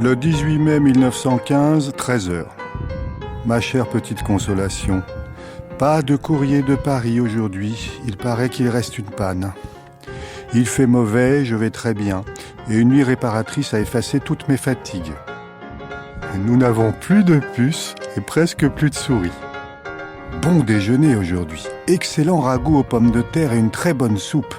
Le 18 mai 1915, 13h. Ma chère petite consolation, pas de courrier de Paris aujourd'hui, il paraît qu'il reste une panne. Il fait mauvais, je vais très bien, et une nuit réparatrice a effacé toutes mes fatigues. Nous n'avons plus de puces et presque plus de souris. Bon déjeuner aujourd'hui, excellent ragoût aux pommes de terre et une très bonne soupe.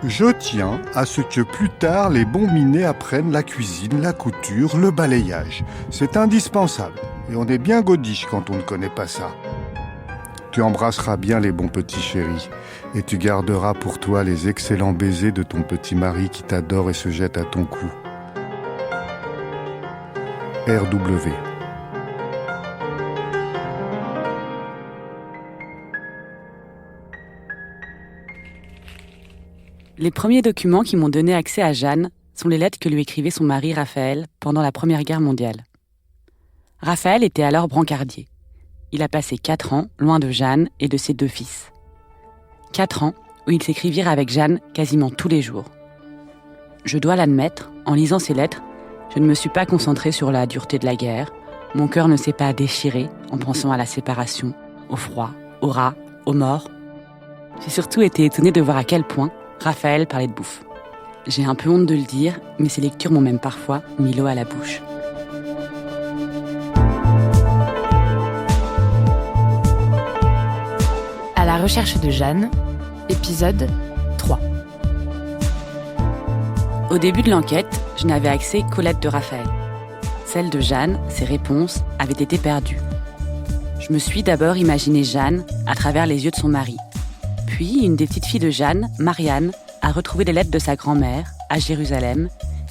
Je tiens à ce que plus tard les bons minets apprennent la cuisine, la couture, le balayage. C'est indispensable et on est bien godiche quand on ne connaît pas ça. Tu embrasseras bien les bons petits chéris et tu garderas pour toi les excellents baisers de ton petit mari qui t'adore et se jette à ton cou. R.W. Les premiers documents qui m'ont donné accès à Jeanne sont les lettres que lui écrivait son mari Raphaël pendant la Première Guerre mondiale. Raphaël était alors brancardier. Il a passé 4 ans loin de Jeanne et de ses 2 fils. 4 ans où ils s'écrivirent avec Jeanne quasiment tous les jours. Je dois l'admettre, en lisant ces lettres, je ne me suis pas concentrée sur la dureté de la guerre. Mon cœur ne s'est pas déchiré en pensant à la séparation, au froid, aux rats, aux morts. J'ai surtout été étonnée de voir à quel point Raphaël parlait de bouffe. J'ai un peu honte de le dire, mais ces lectures m'ont même parfois mis l'eau à la bouche. À la recherche de Jeanne, épisode 3. Au début de l'enquête, je n'avais accès qu'aux lettres de Raphaël. Celles de Jeanne, ses réponses, avaient été perdues. Je me suis d'abord imaginé Jeanne à travers les yeux de son mari. Puis, une des petites filles de Jeanne, Marianne, a retrouvé les lettres de sa grand-mère, à Jérusalem,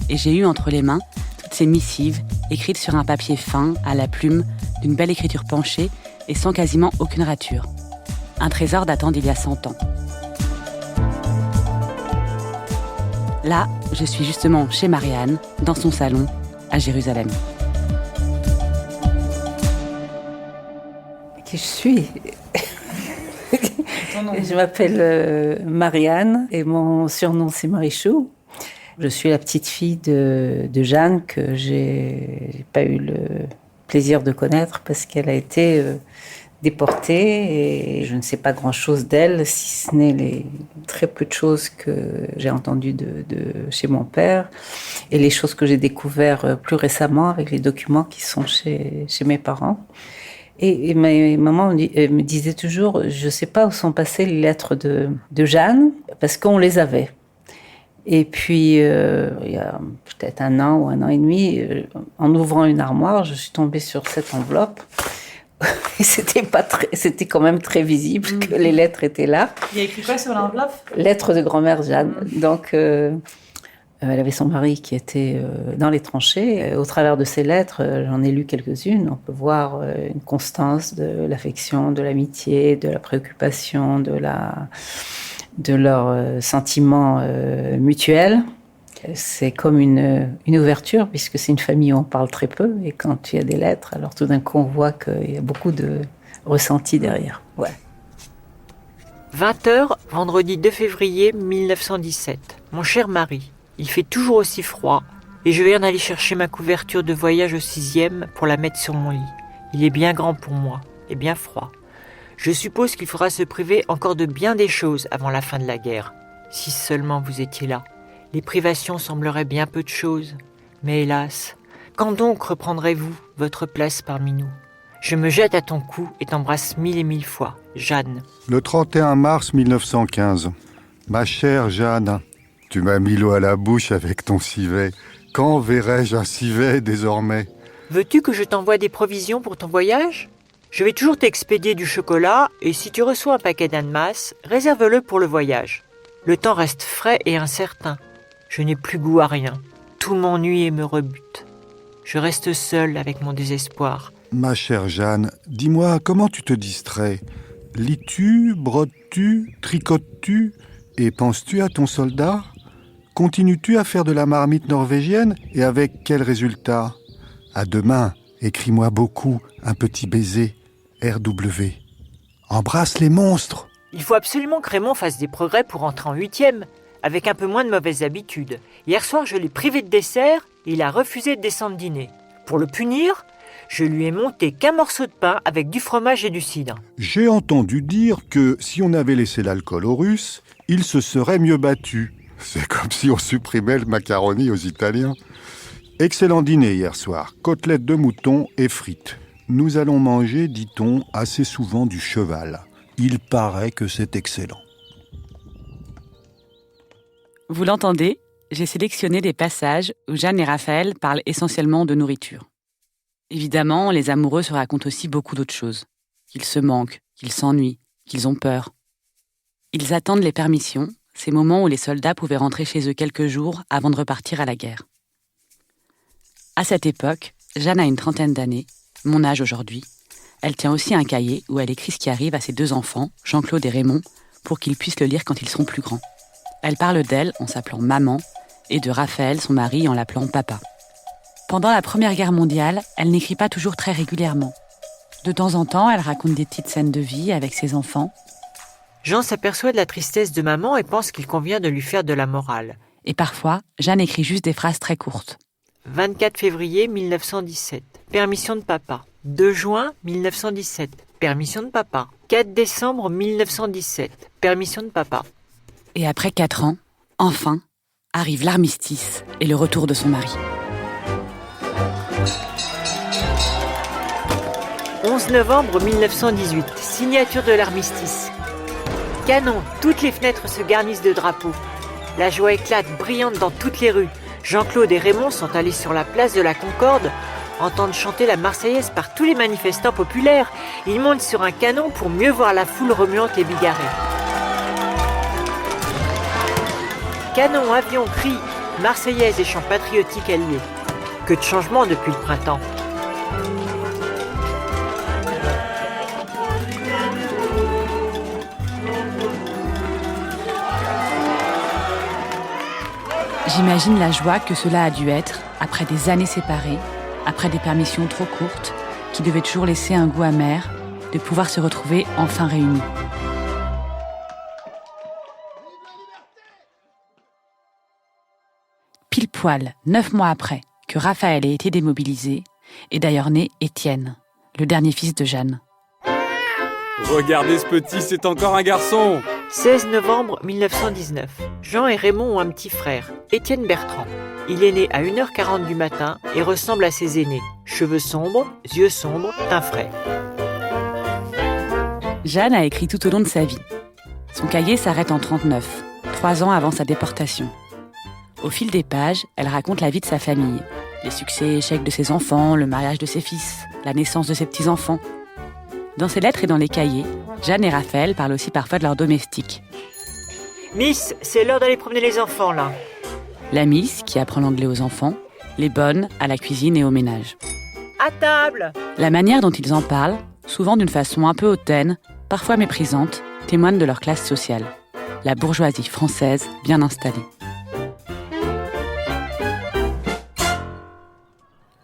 et j'ai eu entre les mains toutes ces missives, écrites sur un papier fin, à la plume, d'une belle écriture penchée et sans quasiment aucune rature. Un trésor datant d'il y a 100 ans. Là, je suis justement chez Marianne, dans son salon, à Jérusalem. Qui je suis? Je m'appelle Marianne et mon surnom c'est Marichou. Je suis la petite fille de Jeanne que j'ai pas eu le plaisir de connaître parce qu'elle a été déportée et je ne sais pas grand-chose d'elle, si ce n'est les très peu de choses que j'ai entendues de chez mon père et les choses que j'ai découvertes plus récemment avec les documents qui sont chez mes parents. Et ma maman me disait toujours, je ne sais pas où sont passées les lettres de Jeanne, parce qu'on les avait. Et puis, il y a peut-être 1 an ou 1 an et demi, en ouvrant une armoire, je suis tombée sur cette enveloppe. Et c'était quand même très visible que les lettres étaient là. Il y a écrit quoi sur l'enveloppe? Lettres de grand-mère Jeanne. Donc, elle avait son mari qui était dans les tranchées. Au travers de ces lettres, j'en ai lu quelques-unes. On peut voir une constance de l'affection, de l'amitié, de la préoccupation, de leurs sentiments mutuels. C'est comme une ouverture, puisque c'est une famille où on parle très peu. Et quand il y a des lettres, alors tout d'un coup, on voit qu'il y a beaucoup de ressenti derrière. Ouais. 20h, vendredi 2 février 1917. Mon cher mari, il fait toujours aussi froid et je viens d'aller chercher ma couverture de voyage au 6e pour la mettre sur mon lit. Il est bien grand pour moi et bien froid. Je suppose qu'il faudra se priver encore de bien des choses avant la fin de la guerre. Si seulement vous étiez là. Les privations sembleraient bien peu de choses. Mais hélas, quand donc reprendrez-vous votre place parmi nous? Je me jette à ton cou et t'embrasse 1000 et 1000 fois. Jeanne. Le 31 mars 1915. Ma chère Jeanne, tu m'as mis l'eau à la bouche avec ton civet. Quand verrai-je un civet désormais? Veux-tu que je t'envoie des provisions pour ton voyage? Je vais toujours t'expédier du chocolat et si tu reçois un paquet d'ananas, réserve-le pour le voyage. Le temps reste frais et incertain. Je n'ai plus goût à rien. Tout m'ennuie et me rebute. Je reste seule avec mon désespoir. Ma chère Jeanne, dis-moi, comment tu te distrais? Lis-tu, brodes-tu, tricotes-tu et penses-tu à ton soldat? Continues-tu à faire de la marmite norvégienne et avec quel résultat? À demain, écris-moi beaucoup, un petit baiser, R.W. Embrasse les monstres! Il faut absolument que Raymond fasse des progrès pour entrer en 8e. avec un peu moins de mauvaises habitudes. Hier soir, je l'ai privé de dessert et il a refusé de descendre dîner. Pour le punir, je lui ai monté qu'un morceau de pain avec du fromage et du cidre. J'ai entendu dire que si on avait laissé l'alcool aux Russes, ils se seraient mieux battus. C'est comme si on supprimait le macaroni aux Italiens. Excellent dîner hier soir, côtelettes de mouton et frites. Nous allons manger, dit-on, assez souvent du cheval. Il paraît que c'est excellent. Vous l'entendez, j'ai sélectionné des passages où Jeanne et Raphaël parlent essentiellement de nourriture. Évidemment, les amoureux se racontent aussi beaucoup d'autres choses. Qu'ils se manquent, qu'ils s'ennuient, qu'ils ont peur. Ils attendent les permissions, ces moments où les soldats pouvaient rentrer chez eux quelques jours avant de repartir à la guerre. À cette époque, Jeanne a une trentaine d'années, mon âge aujourd'hui. Elle tient aussi un cahier où elle écrit ce qui arrive à ses 2 enfants, Jean-Claude et Raymond, pour qu'ils puissent le lire quand ils seront plus grands. Elle parle d'elle en s'appelant maman et de Raphaël, son mari, en l'appelant papa. Pendant la Première Guerre mondiale, elle n'écrit pas toujours très régulièrement. De temps en temps, elle raconte des petites scènes de vie avec ses enfants. Jean s'aperçoit de la tristesse de maman et pense qu'il convient de lui faire de la morale. Et parfois, Jeanne écrit juste des phrases très courtes. 24 février 1917, permission de papa. 2 juin 1917, permission de papa. 4 décembre 1917, permission de papa. Et après 4 ans, enfin, arrive l'armistice et le retour de son mari. 11 novembre 1918, signature de l'armistice. Canon, toutes les fenêtres se garnissent de drapeaux. La joie éclate, brillante dans toutes les rues. Jean-Claude et Raymond sont allés sur la place de la Concorde, entendent chanter la Marseillaise par tous les manifestants populaires. Ils montent sur un canon pour mieux voir la foule remuante et bigarrée. Canon, avions, cris, Marseillaise et chants patriotiques alliés. Que de changements depuis le printemps. J'imagine la joie que cela a dû être, après des années séparées, après des permissions trop courtes, qui devaient toujours laisser un goût amer, de pouvoir se retrouver enfin réunis. Pile poil, 9 mois après que Raphaël ait été démobilisé, est d'ailleurs né Étienne, le dernier fils de Jeanne. Regardez ce petit, c'est encore un garçon. 16 novembre 1919. Jean et Raymond ont un petit frère, Étienne Bertrand. Il est né à 1h40 du matin et ressemble à ses aînés. Cheveux sombres, yeux sombres, teint frais. Jeanne a écrit tout au long de sa vie. Son cahier s'arrête en 1939, 3 ans avant sa déportation. Au fil des pages, elle raconte la vie de sa famille, les succès et échecs de ses enfants, le mariage de ses fils, la naissance de ses petits-enfants. Dans ses lettres et dans les cahiers, Jeanne et Raphaël parlent aussi parfois de leurs domestiques. Miss, c'est l'heure d'aller promener les enfants, là. La Miss, qui apprend l'anglais aux enfants, les bonnes à la cuisine et au ménage. À table! La manière dont ils en parlent, souvent d'une façon un peu hautaine, parfois méprisante, témoigne de leur classe sociale. La bourgeoisie française bien installée.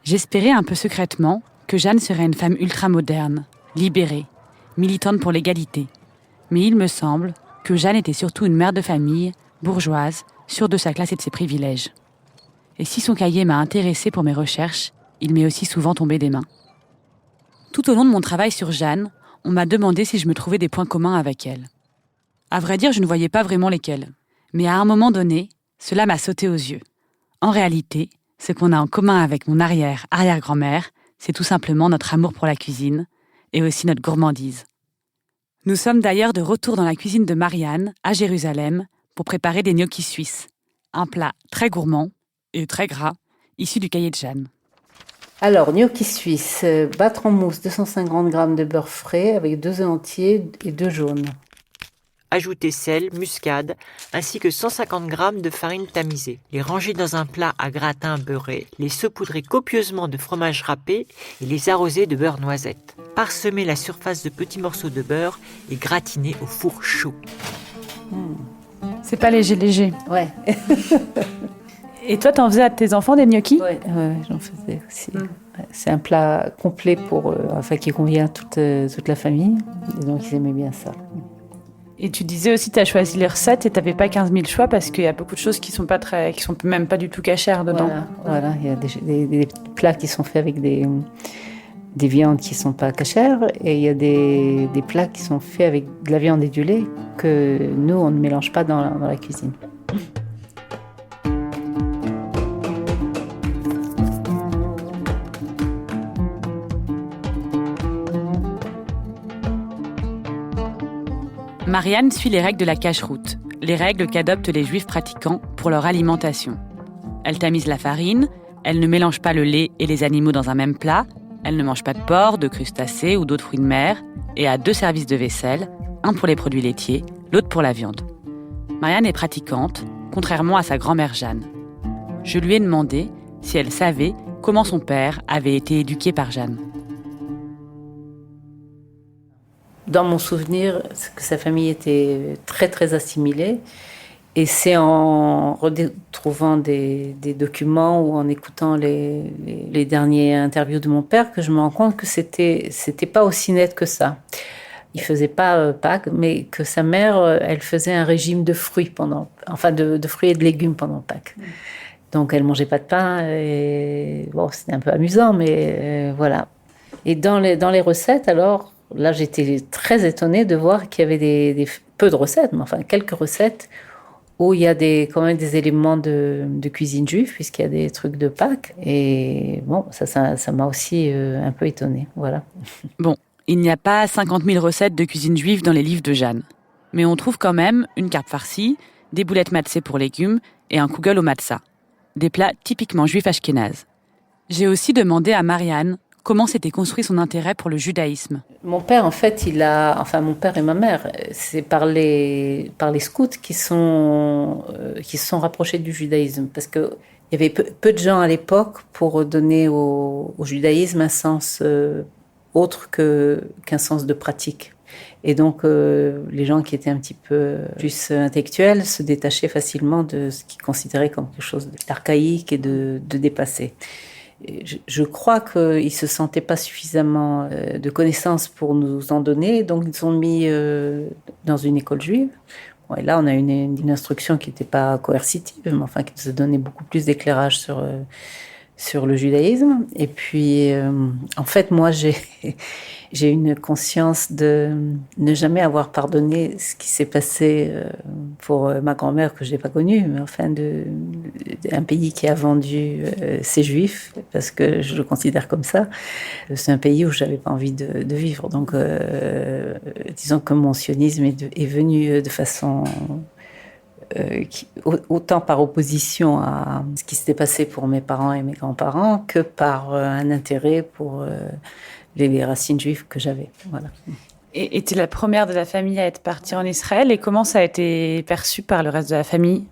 J'espérais un peu secrètement que Jeanne serait une femme ultra-moderne, libérée, militante pour l'égalité. Mais il me semble que Jeanne était surtout une mère de famille, bourgeoise, sûre de sa classe et de ses privilèges. Et si son cahier m'a intéressée pour mes recherches, il m'est aussi souvent tombé des mains. Tout au long de mon travail sur Jeanne, on m'a demandé si je me trouvais des points communs avec elle. À vrai dire, je ne voyais pas vraiment lesquels. Mais à un moment donné, cela m'a sauté aux yeux. En réalité, ce qu'on a en commun avec mon arrière-grand-mère, c'est tout simplement notre amour pour la cuisine et aussi notre gourmandise. Nous sommes d'ailleurs de retour dans la cuisine de Marianne, à Jérusalem, pour préparer des gnocchis suisses. Un plat très gourmand et très gras, issu du cahier de Jeanne. Alors, gnocchi suisse, battre en mousse 250 g de beurre frais avec 2 œufs entiers et 2 jaunes. Ajoutez sel, muscade, ainsi que 150 g de farine tamisée. Les ranger dans un plat à gratin beurré, les saupoudrer copieusement de fromage râpé et les arroser de beurre noisette. Parsemer la surface de petits morceaux de beurre et gratiner au four chaud. C'est pas léger. Ouais. Et toi, t'en faisais à tes enfants des gnocchis ? Ouais, j'en faisais aussi. Ouais, c'est un plat complet qui convient à toute la famille. Et donc, ils aimaient bien ça. Et tu disais aussi que tu as choisi les recettes et tu n'avais pas 15 000 choix parce qu'il y a beaucoup de choses qui sont même pas du tout cachères dedans. Voilà. Il y a des plats qui sont faits avec des viandes qui ne sont pas cachères et il y a des plats qui sont faits avec de la viande et du lait que nous, on ne mélange pas dans la cuisine. Marianne suit les règles de la cacheroute, les règles qu'adoptent les juifs pratiquants pour leur alimentation. Elle tamise la farine, elle ne mélange pas le lait et les animaux dans un même plat, elle ne mange pas de porc, de crustacés ou d'autres fruits de mer, et a 2 services de vaisselle, un pour les produits laitiers, l'autre pour la viande. Marianne est pratiquante, contrairement à sa grand-mère Jeanne. Je lui ai demandé si elle savait comment son père avait été éduqué par Jeanne. Dans mon souvenir, c'est que sa famille était très très assimilée. Et c'est en retrouvant des documents ou en écoutant les dernières interviews de mon père que je me rends compte que c'était pas aussi net que ça. Il faisait pas Pâques, mais que sa mère, elle faisait un régime de fruits de fruits et de légumes pendant Pâques. Donc elle mangeait pas de pain. Et bon, c'était un peu amusant, mais voilà. Et dans les recettes, alors. Là, j'étais très étonnée de voir qu'il y avait peu de recettes, mais enfin quelques recettes où il y a quand même des éléments de cuisine juive, puisqu'il y a des trucs de Pâques. Et bon, ça m'a aussi un peu étonnée. Voilà. Bon, il n'y a pas 50 000 recettes de cuisine juive dans les livres de Jeanne. Mais on trouve quand même une carpe farcie, des boulettes matzeh pour légumes et un kugel au matzah. Des plats typiquement juifs ashkénazes. J'ai aussi demandé à Marianne comment s'était construit son intérêt pour le judaïsme. Mon père, en fait, mon père et ma mère, c'est par les scouts qui se sont rapprochés du judaïsme. Parce qu'il y avait peu de gens à l'époque pour donner au judaïsme un sens autre qu'un sens de pratique. Et donc, les gens qui étaient un petit peu plus intellectuels se détachaient facilement de ce qu'ils considéraient comme quelque chose d'archaïque et de dépassé. Je crois qu'ils ne se sentaient pas suffisamment de connaissances pour nous en donner, donc ils nous ont mis dans une école juive. Bon, et là, on a une instruction qui n'était pas coercitive, mais enfin qui nous a donné beaucoup plus d'éclairage sur le judaïsme. Et puis, en fait, moi, j'ai une conscience de ne jamais avoir pardonné ce qui s'est passé pour ma grand-mère que je n'ai pas connue, mais enfin un pays qui a vendu ses juifs, parce que je le considère comme ça. C'est un pays où je n'avais pas envie de vivre. Donc, disons que mon sionisme est venu de façon... autant par opposition à ce qui s'était passé pour mes parents et mes grands-parents que par un intérêt pour les racines juives que j'avais. Voilà. Et tu es la première de la famille à être partie en Israël. Et comment ça a été perçu par le reste de la famille ?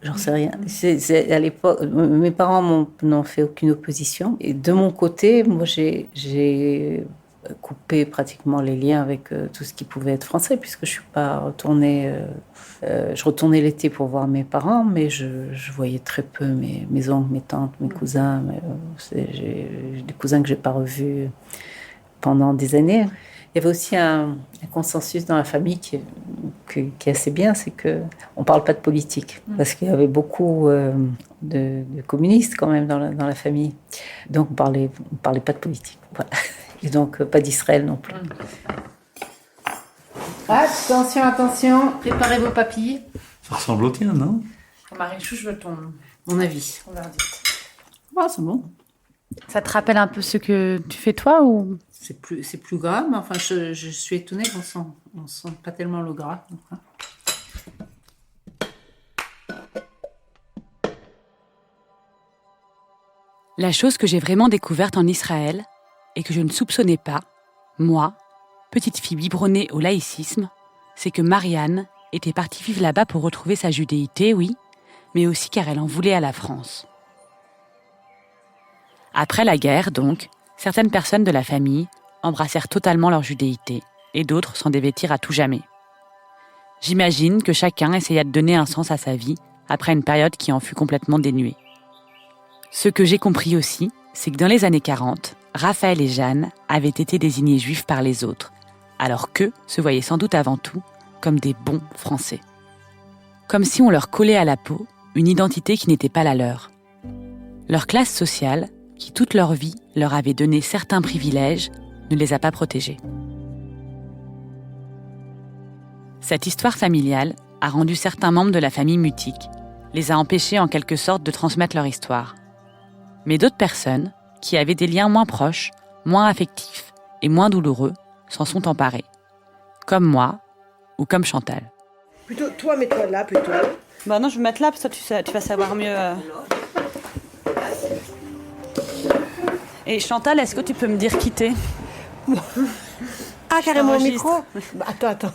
J'en sais rien. C'est à l'époque, mes parents n'ont fait aucune opposition. Et de mon côté, moi, j'ai coupé pratiquement les liens avec tout ce qui pouvait être français, puisque je suis pas retournée. Je retournais l'été pour voir mes parents, mais je voyais très peu mes oncles, mes tantes, mes cousins. J'ai des cousins que j'ai pas revus pendant des années. Il y avait aussi un consensus dans la famille qui est assez bien, c'est qu'on ne parle pas de politique, parce qu'il y avait beaucoup de communistes quand même dans la famille. Donc on parlait pas de politique. Voilà. Et donc pas d'Israël non plus. Attention, préparez vos papilles. Ça ressemble au tien, non ? Marie-Chou, je veux Mon avis. ton verdict. Ah, c'est bon. Ça te rappelle un peu ce que tu fais toi ou... C'est plus gras, mais enfin, je suis étonnée qu'on sent pas tellement le gras. Hein. La chose que j'ai vraiment découverte en Israël et que je ne soupçonnais pas, moi, petite fille biberonnée au laïcisme, c'est que Marianne était partie vivre là-bas pour retrouver sa judéité, oui, mais aussi car elle en voulait à la France. Après la guerre, donc, certaines personnes de la famille embrassèrent totalement leur judéité et d'autres s'en dévêtirent à tout jamais. J'imagine que chacun essaya de donner un sens à sa vie après une période qui en fut complètement dénuée. Ce que j'ai compris aussi, c'est que dans les années 40, Raphaël et Jeanne avaient été désignés juifs par les autres, alors qu'eux se voyaient sans doute avant tout comme des bons Français. Comme si on leur collait à la peau une identité qui n'était pas la leur. Leur classe sociale, qui toute leur vie leur avait donné certains privilèges, ne les a pas protégés. Cette histoire familiale a rendu certains membres de la famille mutiques, les a empêchés en quelque sorte de transmettre leur histoire. Mais d'autres personnes, qui avaient des liens moins proches, moins affectifs et moins douloureux, s'en sont emparées. Comme moi, ou comme Chantal. Plutôt, toi, mets-toi là, plutôt. Bah non, je vais me mettre là, parce que tu vas savoir mieux. Et Chantal, est-ce que tu peux me dire qui t'es ? Ah, carrément au micro. Bah, attends.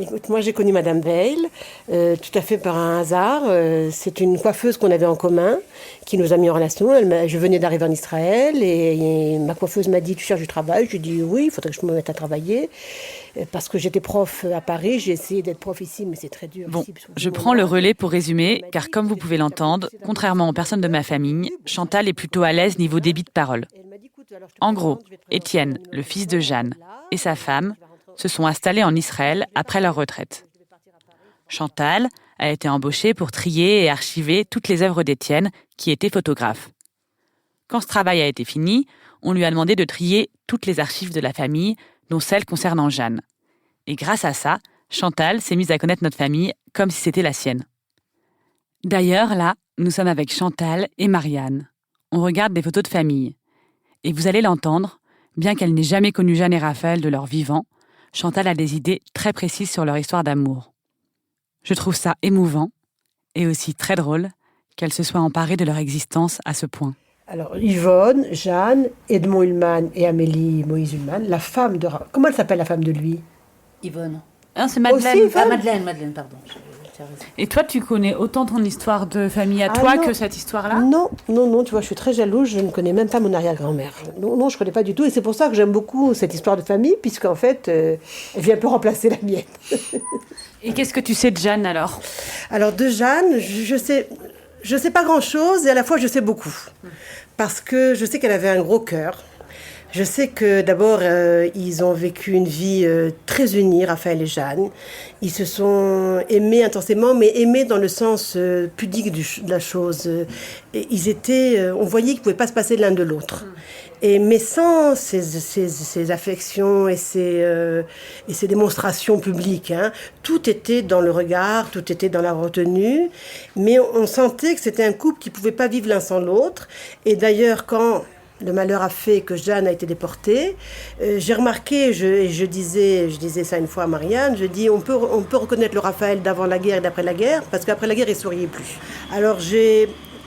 Écoute, moi j'ai connu Madame Veil, tout à fait par un hasard. C'est une coiffeuse qu'on avait en commun, qui nous a mis en relation. Je venais d'arriver en Israël et ma coiffeuse m'a dit « Tu cherches du travail ?» Je lui ai dit « Oui, il faudrait que je me mette à travailler. » Parce que j'étais prof à Paris, j'ai essayé d'être prof ici, mais c'est très dur. Bon, je prends le relais pour résumer, car comme vous pouvez l'entendre, contrairement aux personnes de ma famille, Chantal est plutôt à l'aise niveau débit de parole. En gros, Étienne, le fils de Jeanne, et sa femme se sont installés en Israël après leur retraite. Chantal a été embauchée pour trier et archiver toutes les œuvres d'Étienne, qui était photographe. Quand ce travail a été fini, on lui a demandé de trier toutes les archives de la famille, dont celles concernant Jeanne. Et grâce à ça, Chantal s'est mise à connaître notre famille comme si c'était la sienne. D'ailleurs, là, nous sommes avec Chantal et Marianne. On regarde des photos de famille. Et vous allez l'entendre, bien qu'elle n'ait jamais connu Jeanne et Raphaël de leur vivant, Chantal a des idées très précises sur leur histoire d'amour. Je trouve ça émouvant et aussi très drôle qu'elle se soit emparée de leur existence à ce point. Alors, Yvonne, Jeanne, Edmond Ullmann et Amélie Moïse Ullmann, la femme de... Comment elle s'appelle, la femme de lui ? Yvonne. Ah, c'est Madeleine. Aussi, Yvonne ? Madeleine, pardon. Et toi, tu connais autant ton histoire de famille à toi que cette histoire-là ? Non, tu vois, je suis très jalouse, je ne connais même pas mon arrière-grand-mère. Non, je ne connais pas du tout, et c'est pour ça que j'aime beaucoup cette histoire de famille, puisqu'en fait, elle vient un peu remplacer la mienne. Et qu'est-ce que tu sais de Jeanne, alors ? Alors, de Jeanne, je sais pas grand-chose, et à la fois, je sais beaucoup. Parce que je sais qu'elle avait un gros cœur. Je sais que d'abord, ils ont vécu une vie très unie, Raphaël et Jeanne. Ils se sont aimés intensément, mais aimés dans le sens pudique de la chose. Ils étaient, on voyait qu'ils ne pouvaient pas se passer l'un de l'autre. Mais sans ces affections et ces démonstrations publiques. Tout était dans le regard, tout était dans la retenue. Mais on sentait que c'était un couple qui ne pouvait pas vivre l'un sans l'autre. Et d'ailleurs, quand... le malheur a fait que Jeanne a été déportée. J'ai remarqué, je disais ça une fois à Marianne, je dis on peut reconnaître le Raphaël d'avant la guerre et d'après la guerre, parce qu'après la guerre, il ne souriait plus. Alors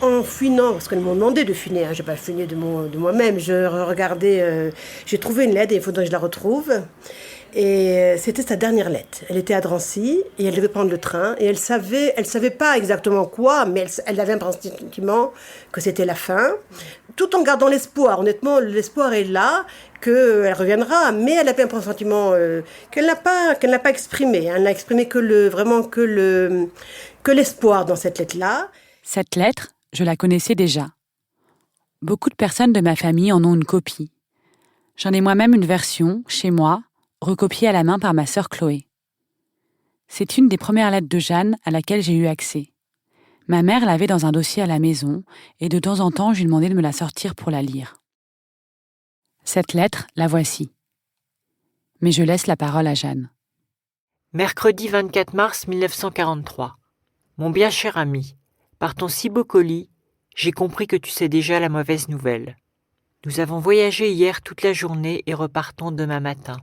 en fouinant, parce qu'elles m'ont demandé de fouiner, je n'ai pas fouiné de moi-même, je regardais, j'ai trouvé une lettre et il faudrait que je la retrouve. Et c'était sa dernière lettre. Elle était à Drancy et elle devait prendre le train. Et elle savait pas exactement quoi, mais elle avait un sentiment que c'était la fin. Tout en gardant l'espoir. Honnêtement, l'espoir est là, qu'elle reviendra. Mais elle avait un pressentiment qu'elle n'a pas exprimé. Elle n'a exprimé que l'espoir dans cette lettre-là. Cette lettre, je la connaissais déjà. Beaucoup de personnes de ma famille en ont une copie. J'en ai moi-même une version, chez moi, recopiée à la main par ma sœur Chloé. C'est une des premières lettres de Jeanne à laquelle j'ai eu accès. Ma mère l'avait dans un dossier à la maison et de temps en temps, je lui demandais de me la sortir pour la lire. Cette lettre, la voici. Mais je laisse la parole à Jeanne. Mercredi 24 mars 1943. Mon bien cher ami, par ton si beau colis, j'ai compris que tu sais déjà la mauvaise nouvelle. Nous avons voyagé hier toute la journée et repartons demain matin.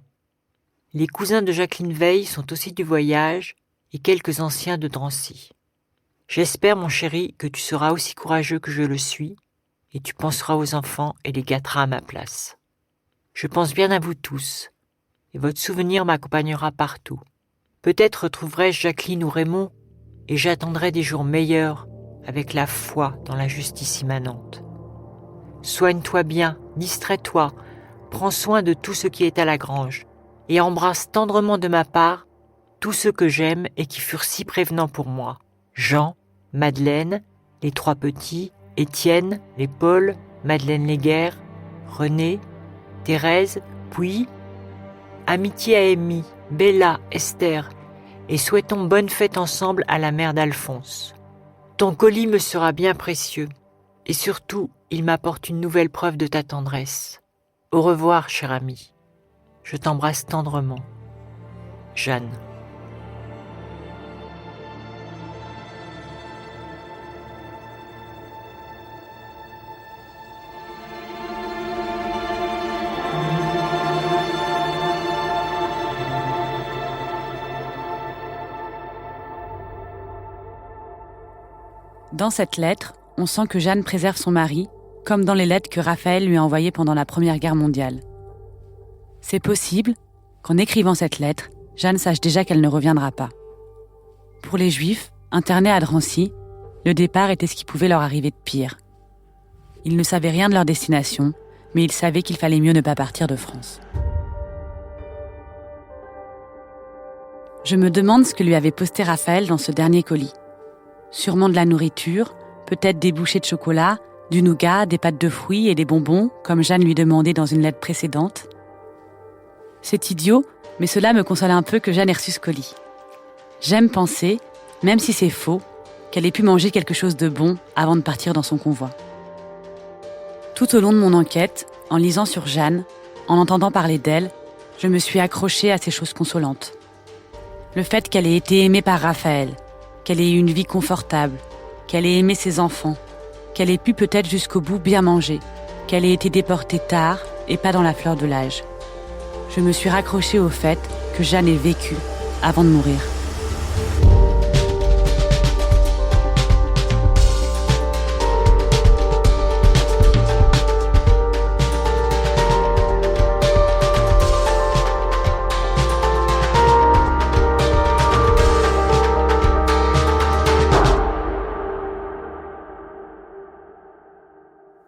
Les cousins de Jacqueline Veil sont aussi du voyage et quelques anciens de Drancy. J'espère, mon chéri, que tu seras aussi courageux que je le suis et tu penseras aux enfants et les gâteras à ma place. Je pense bien à vous tous et votre souvenir m'accompagnera partout. Peut-être retrouverai-je Jacqueline ou Raymond et j'attendrai des jours meilleurs avec la foi dans la justice immanente. Soigne-toi bien, distrais-toi, prends soin de tout ce qui est à la grange et embrasse tendrement de ma part tous ceux que j'aime et qui furent si prévenants pour moi. Jean, Madeleine, les trois petits, Étienne, les Paul, Madeleine Léguerre, René, Thérèse, puis Amitié à Amy, Bella, Esther, et souhaitons bonne fête ensemble à la mère d'Alphonse. Ton colis me sera bien précieux, et surtout, il m'apporte une nouvelle preuve de ta tendresse. Au revoir, cher ami. Je t'embrasse tendrement. Jeanne. Dans cette lettre, on sent que Jeanne préserve son mari, comme dans les lettres que Raphaël lui a envoyées pendant la Première Guerre mondiale. C'est possible qu'en écrivant cette lettre, Jeanne sache déjà qu'elle ne reviendra pas. Pour les Juifs, internés à Drancy, le départ était ce qui pouvait leur arriver de pire. Ils ne savaient rien de leur destination, mais ils savaient qu'il fallait mieux ne pas partir de France. Je me demande ce que lui avait posté Raphaël dans ce dernier colis. Sûrement de la nourriture, peut-être des bouchées de chocolat, du nougat, des pâtes de fruits et des bonbons, comme Jeanne lui demandait dans une lettre précédente. C'est idiot, mais cela me console un peu que Jeanne ait reçu ce colis. J'aime penser, même si c'est faux, qu'elle ait pu manger quelque chose de bon avant de partir dans son convoi. Tout au long de mon enquête, en lisant sur Jeanne, en entendant parler d'elle, je me suis accrochée à ces choses consolantes. Le fait qu'elle ait été aimée par Raphaël, qu'elle ait eu une vie confortable, qu'elle ait aimé ses enfants, qu'elle ait pu peut-être jusqu'au bout bien manger, qu'elle ait été déportée tard et pas dans la fleur de l'âge. Je me suis raccrochée au fait que Jeanne ait vécu avant de mourir.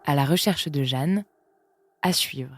À la recherche de Jeanne, à suivre.